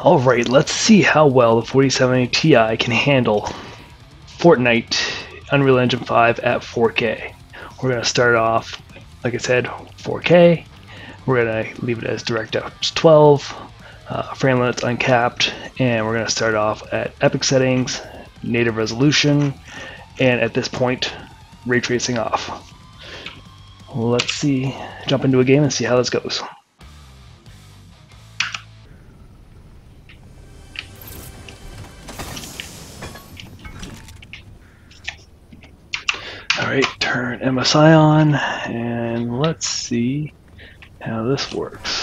Alright, let's see how well the 4070 Ti can handle Fortnite Unreal Engine 5 at 4K. We're going to start off, like I said, 4K. We're going to leave it as DirectX 12, frame limits uncapped, and we're going to start off at epic settings, native resolution, and at this point, ray tracing off. Let's jump into a game and see how this goes. Alright, turn MSI on, and let's see how this works.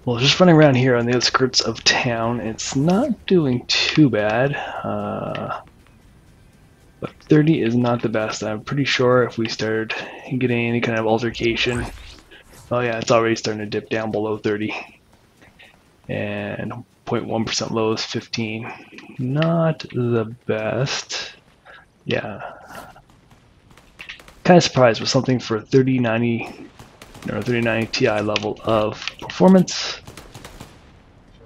Well, just running around here on the outskirts of town, it's not doing too bad, but 30 is not the best. I'm pretty sure if we started getting any kind of altercation, oh yeah, it's already starting to dip down below 30, and 0.1% low is 15. Not the best. Yeah, kind of surprised with something for 3090 or 3090 Ti level of performance.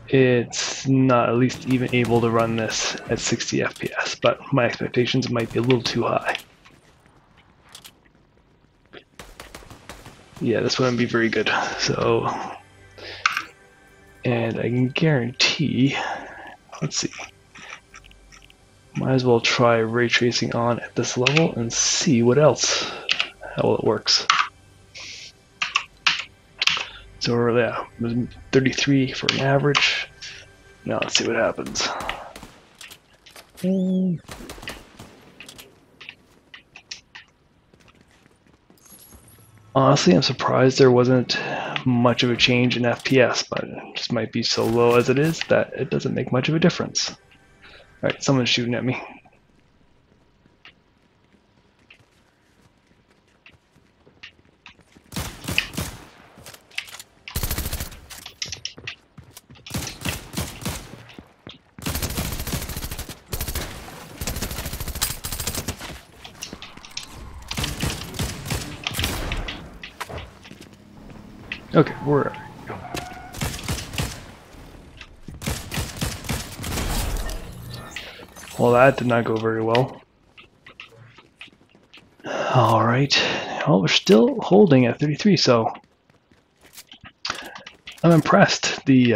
It's not at least even able to run this at 60 FPS, but my expectations might be a little too high. Yeah, this wouldn't be very good. So, and I can guarantee, let's see, might as well try ray tracing on at this level and see how it works. So yeah, 33 for an average. Now let's see what happens. Honestly, I'm surprised there wasn't much of a change in FPS, but it just might be so low as it is that it doesn't make much of a difference. Alright, someone's shooting at me. Okay, where are we? Well, that did not go very well. Alright, well, we're still holding at 33, so I'm impressed. The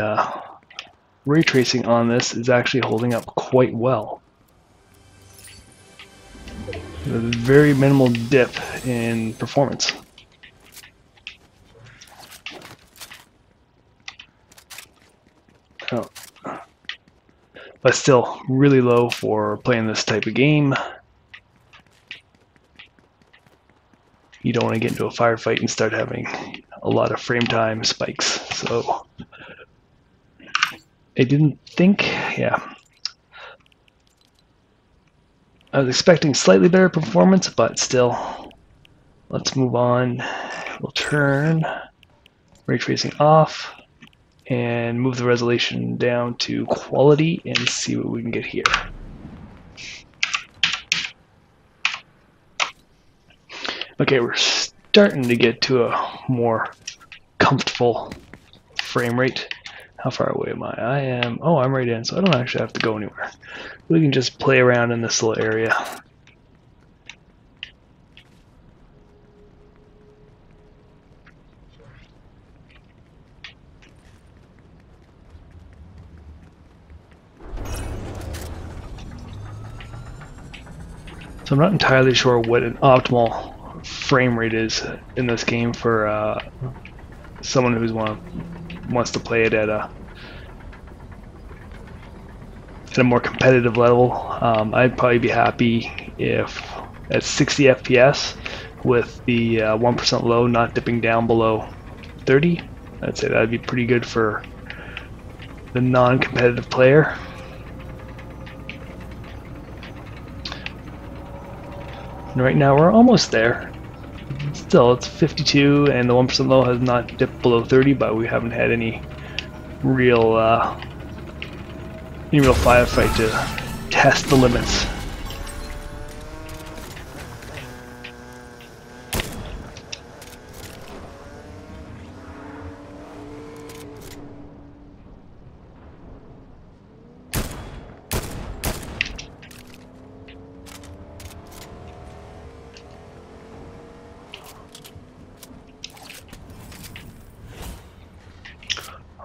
ray tracing on this is actually holding up quite well. A very minimal dip in performance. Oh. But still really low for playing this type of game. You don't want to get into a firefight and start having a lot of frame time spikes. So I didn't think, yeah. I was expecting slightly better performance, but still, let's move on. We'll turn ray tracing off and move the resolution down to quality and see what we can get here. Okay, we're starting to get to a more comfortable frame rate. How far away am I? I'm right in, so I don't actually have to go anywhere. We can just play around in this little area. So I'm not entirely sure what an optimal frame rate is in this game for someone who's wants to play it at a more competitive level. I'd probably be happy if at 60 FPS with the 1% low not dipping down below 30. I'd say that'd be pretty good for the non-competitive player. And right now we're almost there. still, it's 52, and the 1% low has not dipped below 30, but we haven't had any real firefight to test the limits.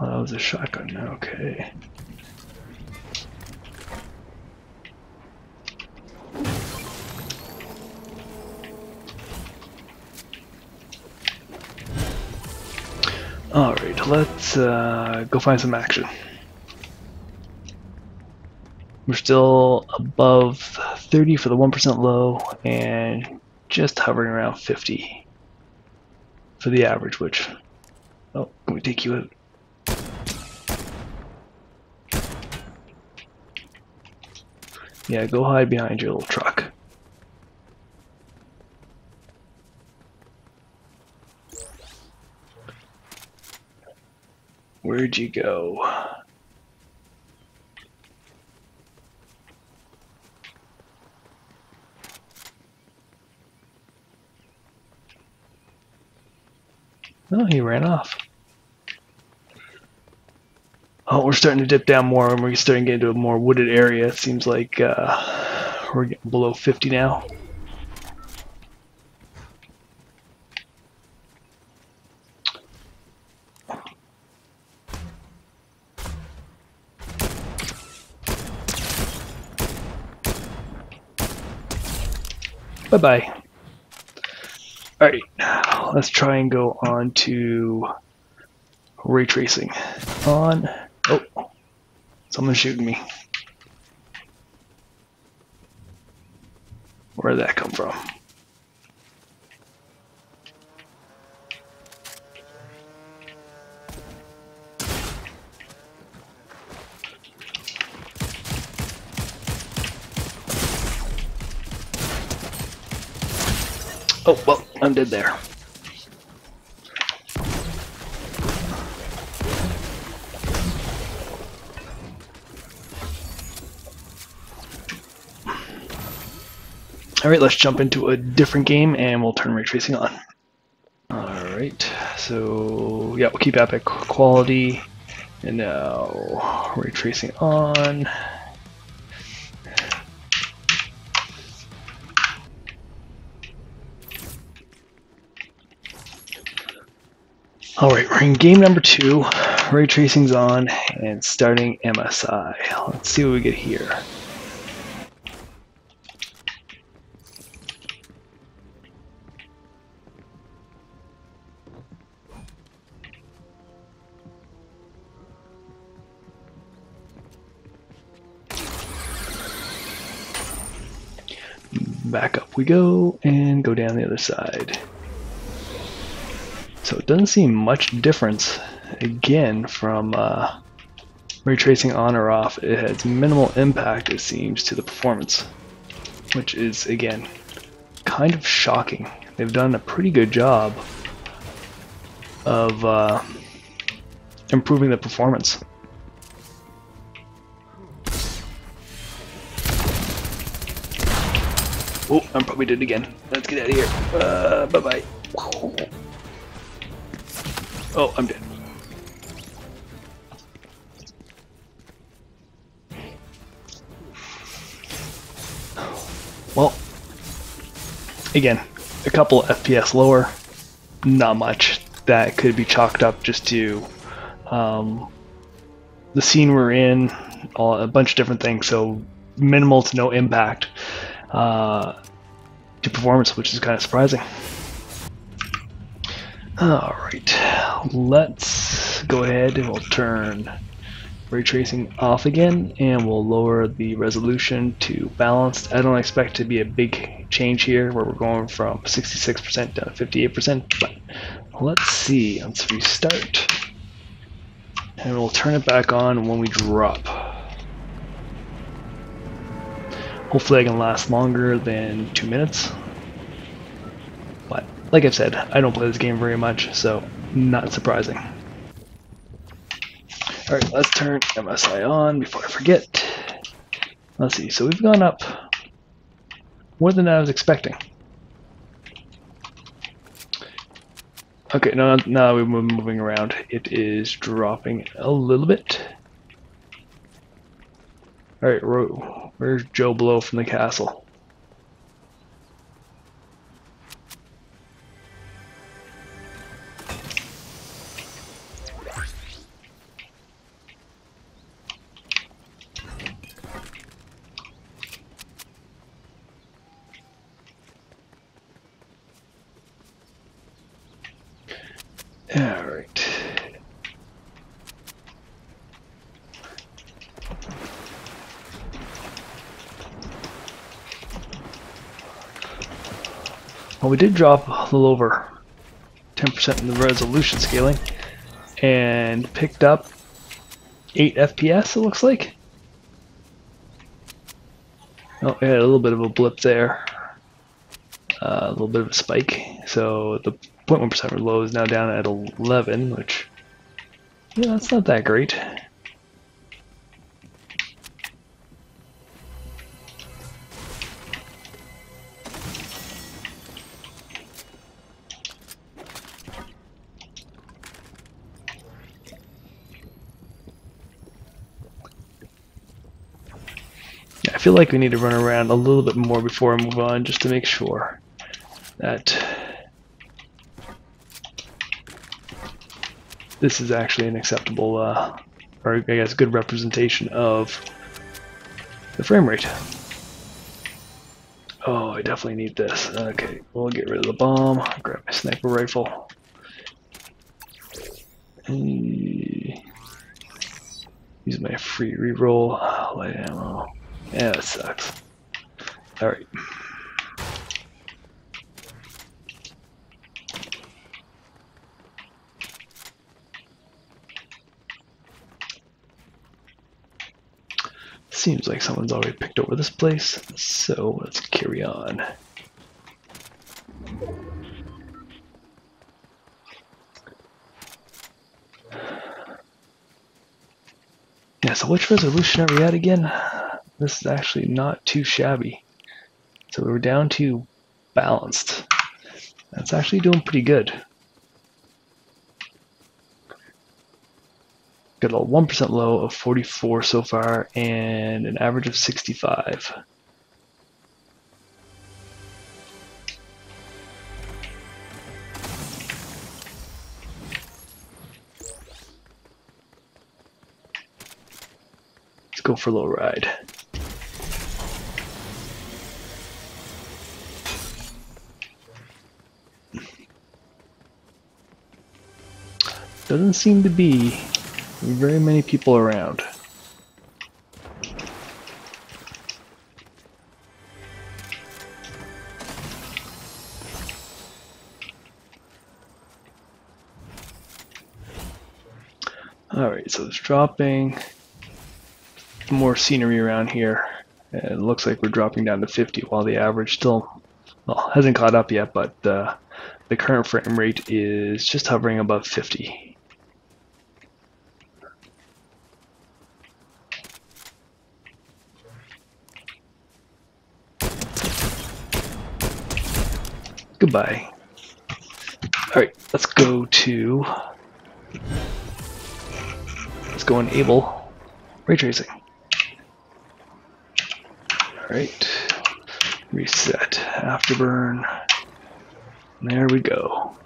Oh, that was a shotgun. Okay. Alright, let's go find some action. We're still above 30 for the 1% low and just hovering around 50 for the average, which... Oh, can we take you out? Yeah, go hide behind your little truck. Where'd you go? Oh, he ran off. Oh, we're starting to dip down more, and we're starting to get into a more wooded area. It seems like we're getting below 50 now. Bye-bye. Alright, let's try and go on to ray tracing. On. Oh, someone's shooting me. Where did that come from? Oh, well, I'm dead there. Alright, let's jump into a different game and we'll turn ray tracing on. Alright, so yeah, we'll keep epic quality. And now ray tracing on. Alright, we're in game number 2. Ray tracing's on and starting MSI. Let's see what we get here. Back up we go and go down the other side. So it doesn't seem much difference again from ray tracing on or off. It has minimal impact, it seems, to the performance, which is again kind of shocking. They've done a pretty good job of improving the performance. Oh, I'm probably dead again. Let's get out of here. Bye-bye. Oh, I'm dead. Well, again, a couple FPS lower, not much. That could be chalked up just to the scene we're in, a bunch of different things, so minimal to no impact to performance, which is kind of surprising. Alright, let's go ahead and we'll turn ray tracing off again and we'll lower the resolution to balanced. I don't expect to be a big change here where we're going from 66% down to 58%, but let's see. Let's restart and we'll turn it back on when we drop. Hopefully I can last longer than 2 minutes, but like I've said, I don't play this game very much, so not surprising. Alright, let's turn MSI on before I forget. Let's see, so we've gone up more than I was expecting. Okay, now we're moving around. It is dropping a little bit. Alright, where's Joe Blow from the castle? Alright. Well, we did drop a little over 10% in the resolution scaling and picked up 8 FPS, it looks like. Oh, we had a little bit of a blip there. A little bit of a spike. So the 0.1% low is now down at 11, which, yeah, that's not that great. I feel like we need to run around a little bit more before I move on, just to make sure that this is actually an acceptable, or I guess good representation of the frame rate. Oh, I definitely need this. Okay, we'll get rid of the bomb, grab my sniper rifle. Use my free reroll, light ammo. Yeah, that sucks. Alright. Seems like someone's already picked over this place, so let's carry on. Yeah, so which resolution are we at again? This is actually not too shabby. So we're down to balanced. That's actually doing pretty good. Got a 1% low of 44 so far and an average of 65. Let's go for a little ride. Doesn't seem to be very many people around. Alright, so it's dropping. More scenery around here. And it looks like we're dropping down to 50 while the average still, well, hasn't caught up yet, but the current frame rate is just hovering above 50. Goodbye. Alright, let's go enable ray tracing. Alright, reset afterburn. There we go.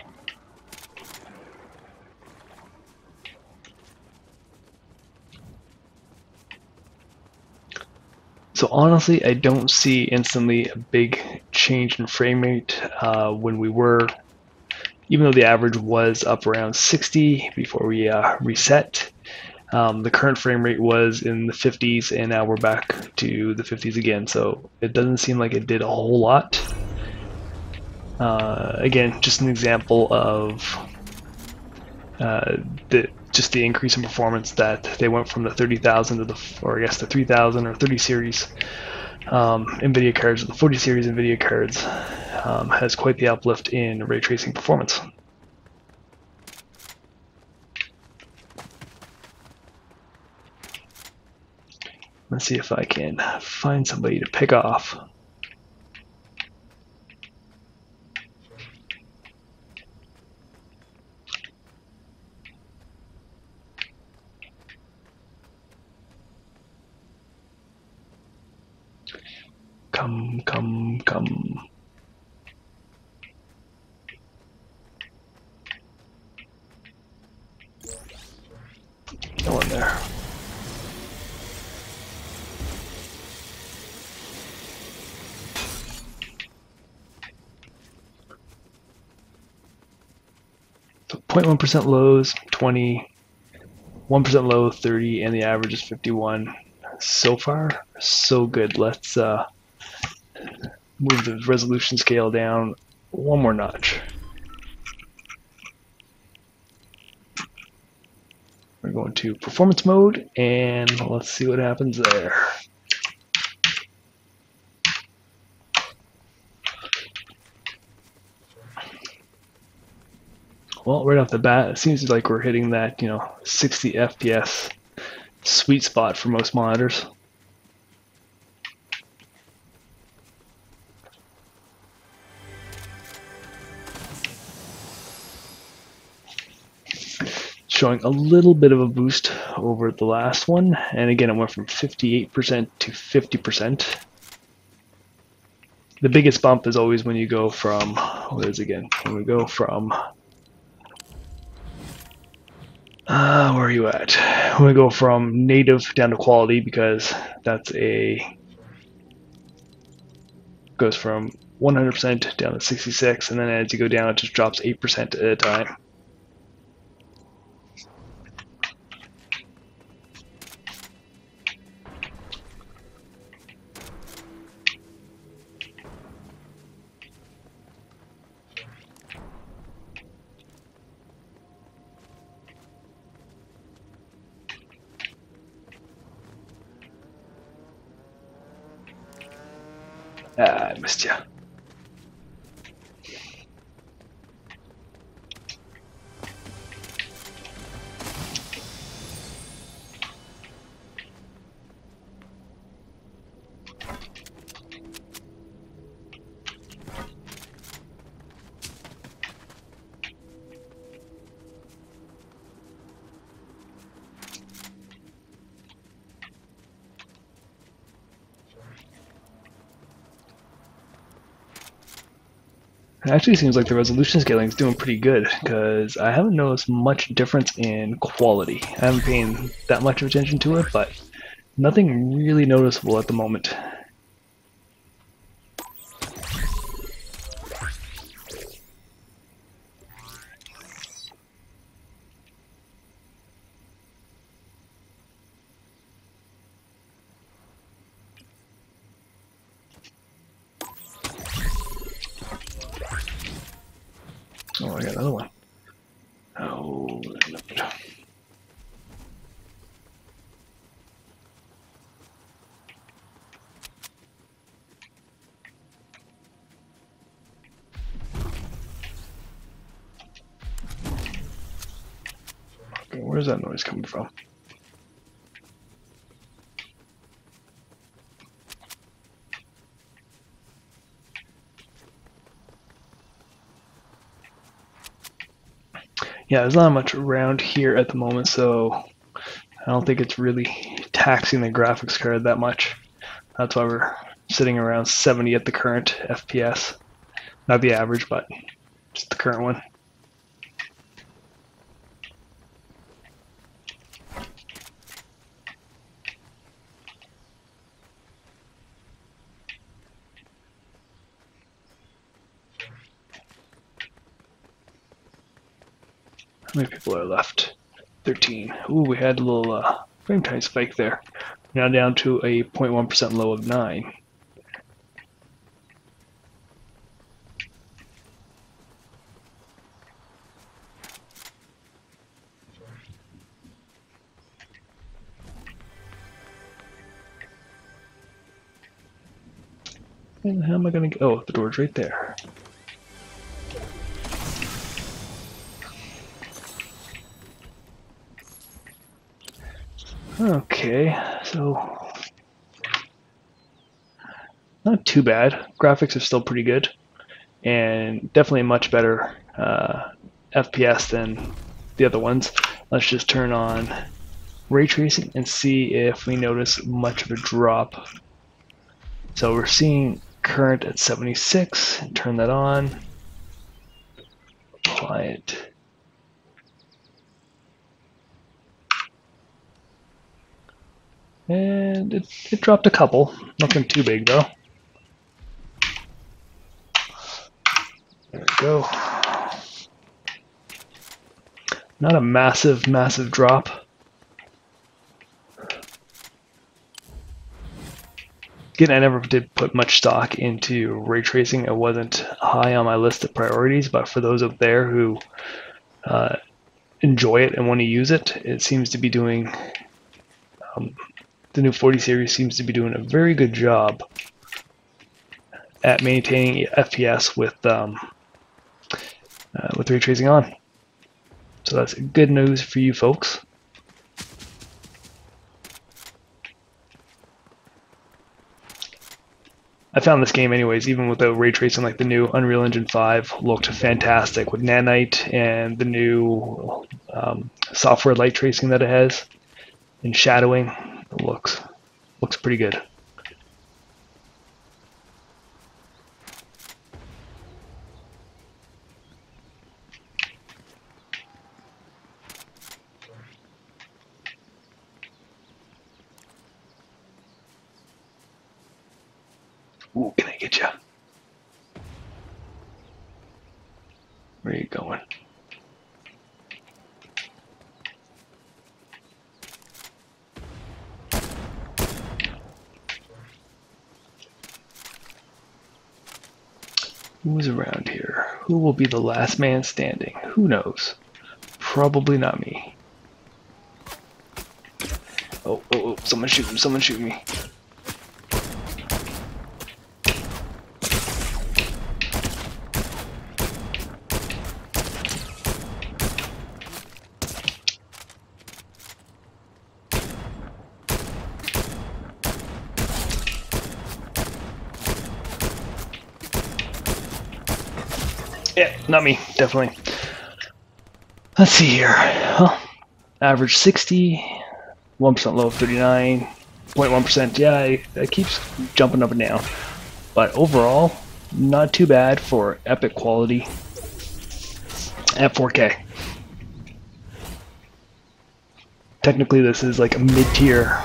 So honestly, I don't see instantly a big change in frame rate when we were, even though the average was up around 60 before we reset. The current frame rate was in the 50s, and now we're back to the 50s again. So it doesn't seem like it did a whole lot. Again, just an example of just the increase in performance that they went from the 30,000 to or I guess the 3000 or 30 series NVIDIA cards to the 40 series NVIDIA cards. has quite the uplift in ray tracing performance. Let's see if I can find somebody to pick off. Come, come, come. No one there. So 0.1% lows, 20, 1% low, 30, and the average is 51. So far, so good. Let's move the resolution scale down one more notch. We're going to performance mode, and let's see what happens there. Well, right off the bat, it seems like we're hitting that, 60 FPS sweet spot for most monitors. Showing a little bit of a boost over the last one, and again, it went from 58% to 50%. The biggest bump is always when you go from, what is it again? When we go from, where are you at? When we go from native down to quality, because that's goes from 100% down to 66, and then as you go down, it just drops 8% at a time. Ah, I missed you. It actually seems like the resolution scaling is doing pretty good, because I haven't noticed much difference in quality. I haven't paid that much of attention to it, but nothing really noticeable at the moment. Oh, I got another one. Oh, no. Okay, where's that noise coming from? Yeah, there's not much around here at the moment, so I don't think it's really taxing the graphics card that much. That's why we're sitting around 70 at the current FPS. Not the average, but just the current one. How many people are left? 13. Ooh, we had a little frame time spike there. Now down to a 0.1% low of 9. And how am I gonna go? Oh, the door's right there. Okay, so not too bad. Graphics are still pretty good, and definitely a much better FPS than the other ones. Let's just turn on ray tracing and see if we notice much of a drop. So we're seeing current at 76. Turn that on. Apply it. And it dropped a couple. Nothing too big though. There we go. Not a massive drop. Again, I never did put much stock into ray tracing. It wasn't high on my list of priorities, but for those out there who enjoy it and want to use it, it seems to be doing, the new 40 series seems to be doing a very good job at maintaining FPS with ray tracing on. So that's good news for you folks. I found this game anyways, even without ray tracing, like the new Unreal Engine 5 looked fantastic with Nanite and the new software light tracing that it has and shadowing. It looks pretty good. Ooh, can I get you? Where are you going? Who's around here? Who will be the last man standing? Who knows? Probably not me. Oh, someone's shooting me. Yeah, not me, definitely. Let's see here. Well, average 60, 1% low of 39, 0.1%. Yeah, it keeps jumping up and down. But overall, not too bad for epic quality at 4K. Technically, this is like a mid-tier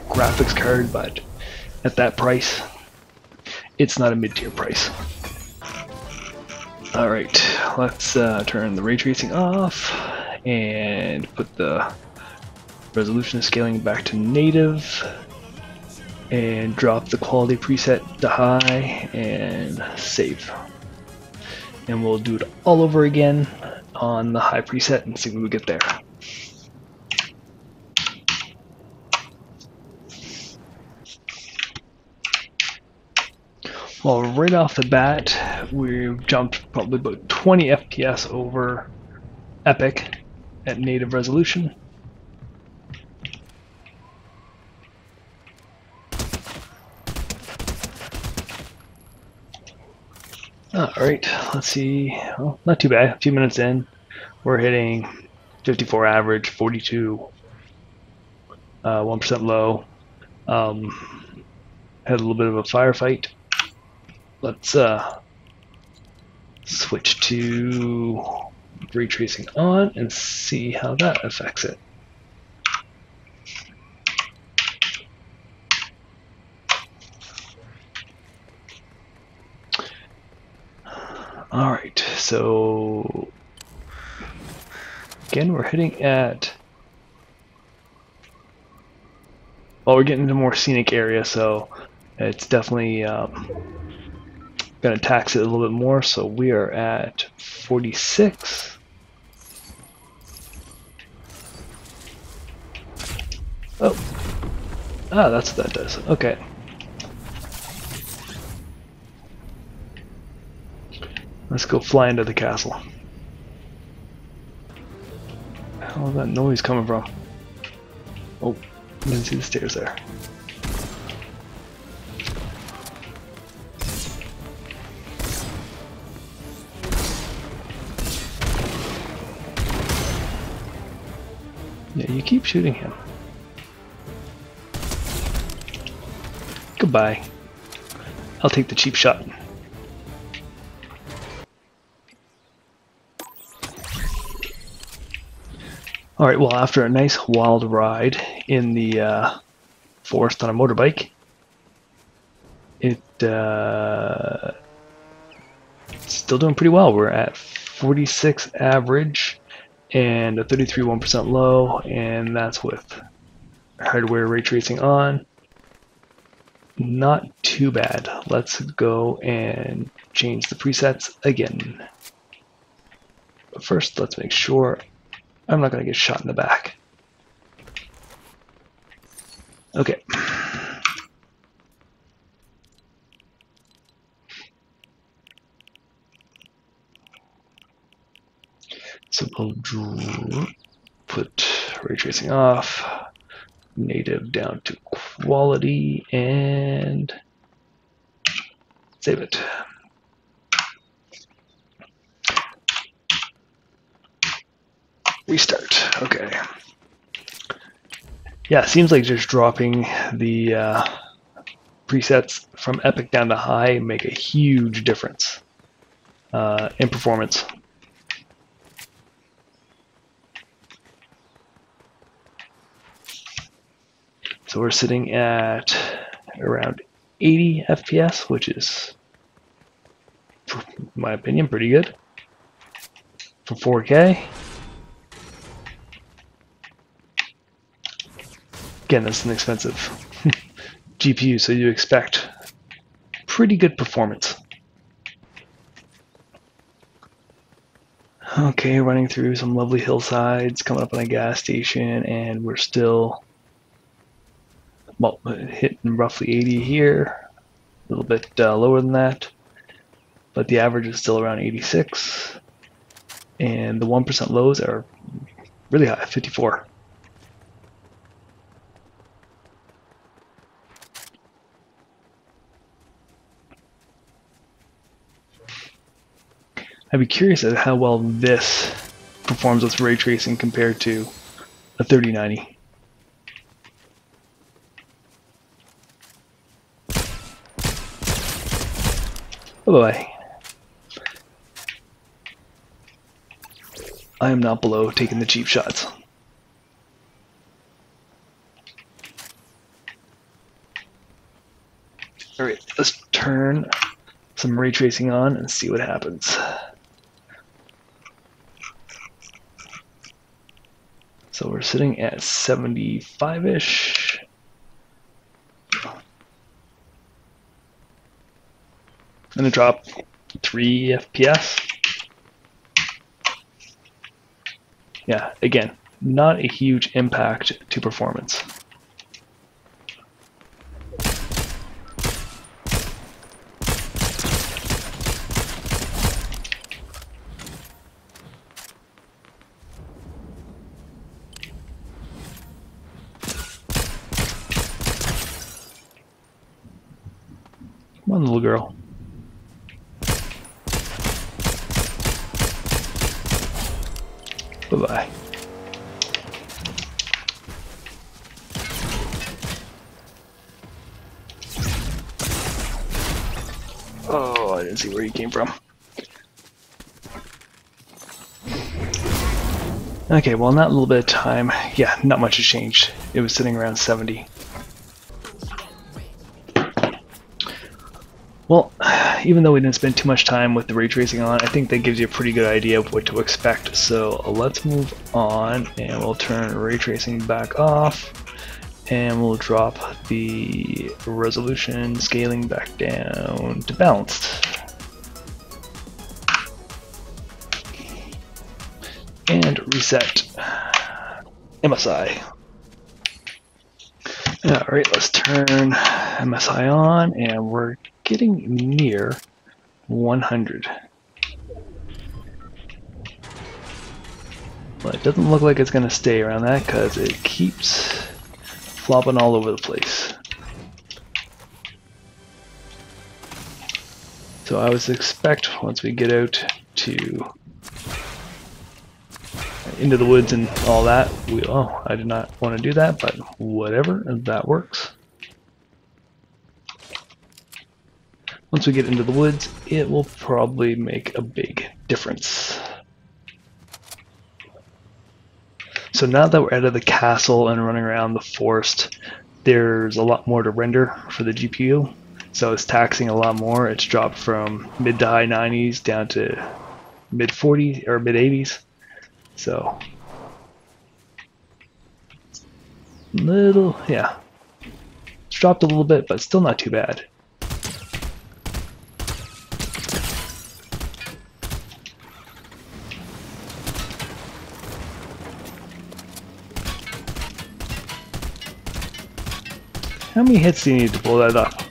graphics card, but at that price, it's not a mid-tier price. Alright, let's turn the ray tracing off and put the resolution scaling back to native and drop the quality preset to high and save. And we'll do it all over again on the high preset and see what we get there. Well, right off the bat, we've jumped probably about 20 FPS over Epic at native resolution. Alright, let's see. Well, not too bad. A few minutes in, we're hitting 54 average, 42, 1% low. Had a little bit of a firefight. Let's switch to ray tracing on and see how that affects it. All right, so again, we're hitting at, well, we're getting into more scenic area, so it's definitely going to tax it a little bit more. So we are at 46. Oh, that's what that does. Okay. Let's go fly into the castle. Where the hell is that noise coming from? Oh, didn't see the stairs there. Yeah, you keep shooting him. Goodbye. I'll take the cheap shot. Alright, well, after a nice wild ride in the forest on a motorbike, it's still doing pretty well. We're at 46 average and a 33 1% low, and that's with hardware ray tracing on. Not too bad. Let's go and change the presets again. But first, let's make sure I'm not going to get shot in the back. Okay. So we'll put ray tracing off, native down to quality, and save it. Restart. Okay. Yeah, it seems like just dropping the presets from epic down to high make a huge difference in performance. So we're sitting at around 80 FPS, which is, in my opinion, pretty good for 4K. Again, that's an expensive GPU, so you expect pretty good performance. Okay, running through some lovely hillsides, coming up on a gas station, and we're still hitting roughly 80 here, a little bit lower than that, but the average is still around 86, and the 1% lows are really high, 54. I'd be curious at how well this performs with ray tracing compared to a 3090. Bye-bye. I am not below taking the cheap shots. Alright, let's turn some ray tracing on and see what happens. So we're sitting at 75-ish. I'm gonna drop 3 FPS. Yeah, again, not a huge impact to performance. Come on, little girl. Bye-bye. Oh, I didn't see where he came from. Okay, well, in that little bit of time, yeah, not much has changed. It was sitting around 70. Well, even though we didn't spend too much time with the ray tracing on, I think that gives you a pretty good idea of what to expect. So let's move on, and we'll turn ray tracing back off, and we'll drop the resolution scaling back down to balanced. And reset MSI. Alright, let's turn MSI on, and we're getting near 100. But it doesn't look like it's going to stay around that because it keeps flopping all over the place. So I would expect once we get out to into the woods and all that, oh, I did not want to do that, but whatever, that works. Once we get into the woods, it will probably make a big difference. So now that we're out of the castle and running around the forest, there's a lot more to render for the GPU. So it's taxing a lot more. It's dropped from mid to high 90s down to mid 40s or mid 80s. So yeah, it's dropped a little bit, but still not too bad. How many hits do you need to blow that up?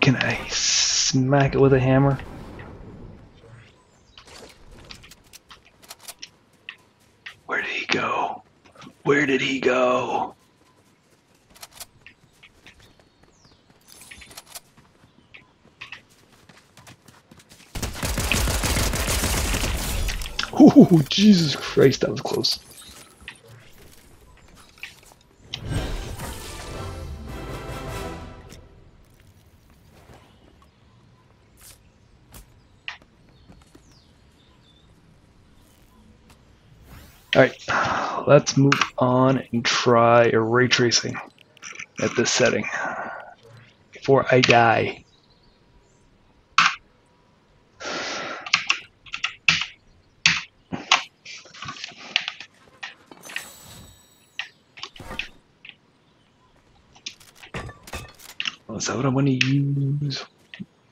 Can I smack it with a hammer? Where did he go? Where did he go? Oh, Jesus Christ, that was close. Alright, let's move on and try ray tracing at this setting before I die. Is that what I want to use?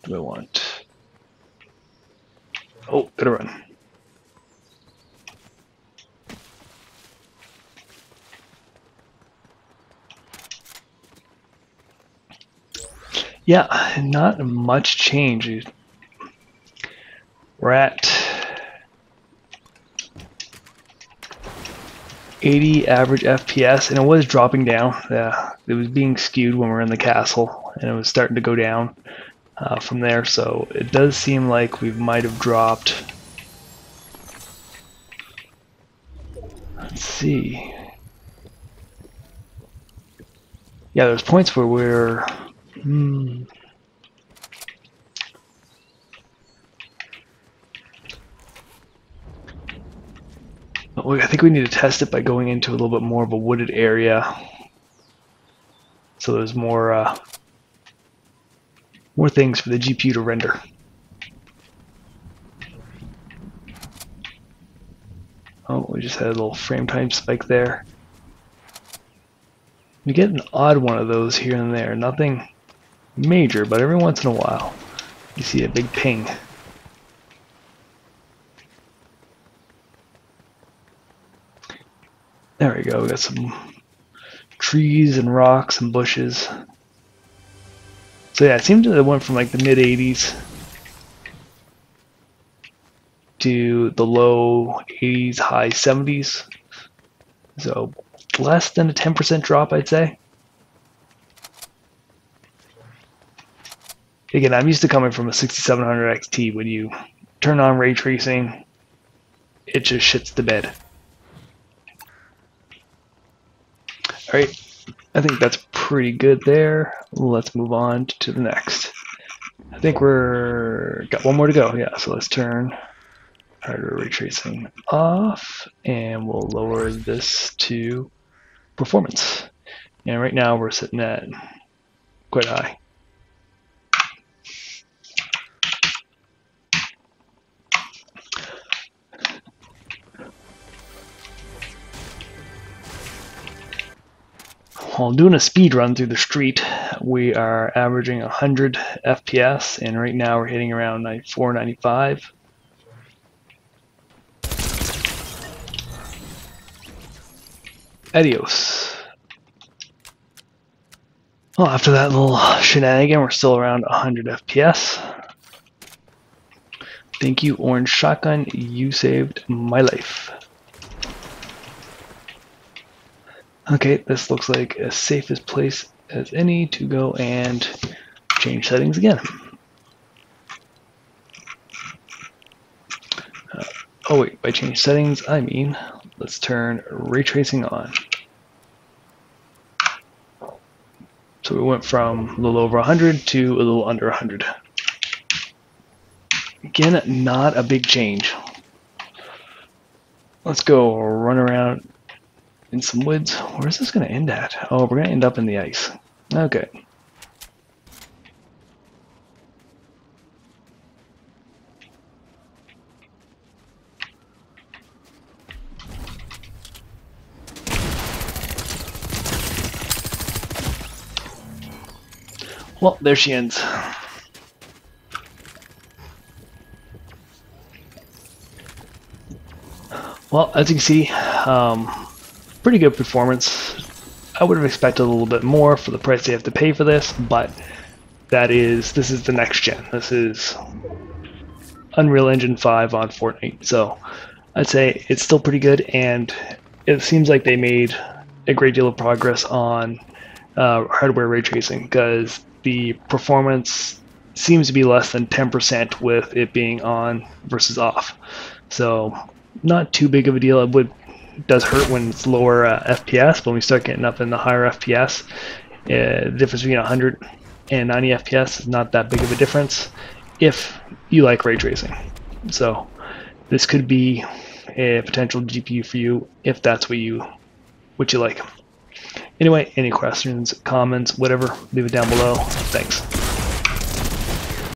What do I want? Oh, gotta run. Yeah, not much change. We're at 80 average FPS, and it was dropping down. Yeah, it was being skewed when we were in the castle, and it was starting to go down from there. So it does seem like we might have dropped. Let's see. Yeah, there's points where we're. I think we need to test it by going into a little bit more of a wooded area, so there's more things for the GPU to render. Oh, we just had a little frame time spike there. We get an odd one of those here and there. Nothing major, but every once in a while you see a big ping. There we go. We got some trees and rocks and bushes. So yeah, it seemed that it went from like the mid 80s to the low 80s, high 70s. So less than a 10% drop, I'd say. Again, I'm used to coming from a 6700 XT. When you turn on ray tracing, it just shits the bed. Alright, I think that's pretty good there. Let's move on to the next. I think got one more to go. Yeah, so let's turn our ray tracing off, and we'll lower this to performance. And right now we're sitting at quite high. While doing a speed run through the street, we are averaging 100 FPS, and right now we're hitting around 94, 95. Adios. Well, after that little shenanigan, we're still around 100 FPS. Thank you, Orange Shotgun. You saved my life. Okay, this looks like as safe as place as any to go and change settings again. Oh wait, by change settings, I mean let's turn ray tracing on. So we went from a little over 100 to a little under 100. Again, not a big change. Let's go run around in some woods. Where is this going to end at? Oh, we're going to end up in the ice. Okay. Well, there she ends. Well, as you can see, pretty good performance. I would have expected a little bit more for the price they have to pay for this, but this is the next gen. This is Unreal Engine 5 on Fortnite, so I'd say it's still pretty good, and it seems like they made a great deal of progress on hardware ray tracing, because the performance seems to be less than 10% with it being on versus off. So not too big of a deal. It does hurt when it's lower FPS, but when we start getting up in the higher FPS, the difference between 100 and 90 FPS is not that big of a difference if you like ray tracing. So this could be a potential GPU for you if that's what you like. Anyway, any questions, comments, whatever, leave it down below. Thanks.